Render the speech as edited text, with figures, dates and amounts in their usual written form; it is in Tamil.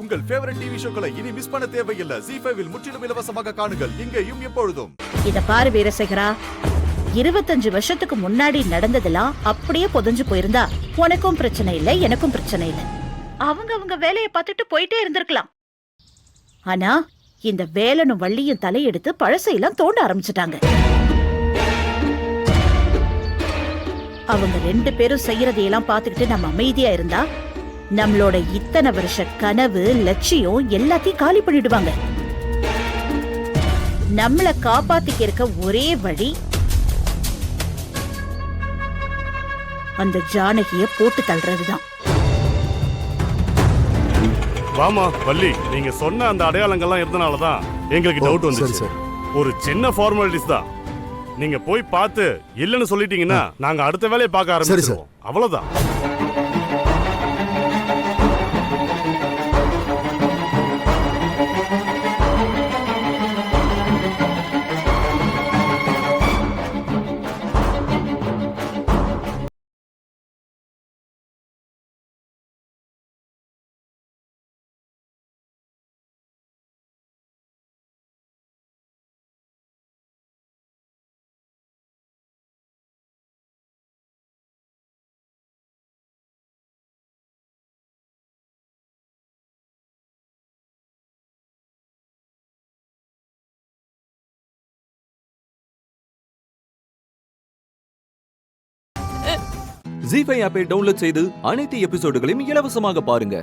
உங்கள் ஃபேவரட் டிவி ஷோக்களை இனி மிஸ் பண்ண தேவையில்லை. ZEE5 இல் முற்றிலும் இலவசமாக காணுங்கள். இங்கேயும் எப்பொழுதும். இத பாரு வீரசேகரா, 25 வருஷத்துக்கு முன்னாடி நடந்ததெல்லாம் அப்படியே புதஞ்சு போயிருந்தா உனக்கும் பிரச்சனை இல்லை, எனக்கும் பிரச்சனை இல்லை. அவங்க வேலையை பார்த்துட்டு போயிட்டே இருந்திருக்கலாம். ஆனா இந்த வேலனும் வள்ளியும் தலையெடுத்து பழசையெல்லாம் தோண்ட ஆரம்பிச்சுட்டாங்க. அவங்க 2 பேரும் செய்யறதையெல்லாம் பார்த்துக்கிட்டு நம்ம அமைதியா இருந்தா நம்மளோட இத்தனை வருஷ கனவு, லட்சியம் எல்லாத்தையும் காலி பண்ணிடுவாங்க. நம்மள காப்பாத்திக்க இருக்க ஒரே வழி அந்த ஜானகிய போட்டு தள்ளுறதுதான். வாமா வள்ளி, நீங்க சொன்ன அந்த அடையாளங்கள்லாம் இருந்தனாலதான் எங்களுக்கு டவுட் வந்துச்சு. ஒரு சின்ன ஃபார்மாலிட்டிஸ் தான். நீங்க போய் பார்த்து இல்லன்னு சொல்லிட்டீங்கன்னா நாங்க அடுத்த வேலையை பார்க்க ஆரம்பிச்சிருவோம். அவ்வளவுதான். ZEE5 ஆப்பை டவுன்லோட் செய்து அனைத்து எபிசோடுகளையும் இலவசமாக பாருங்க.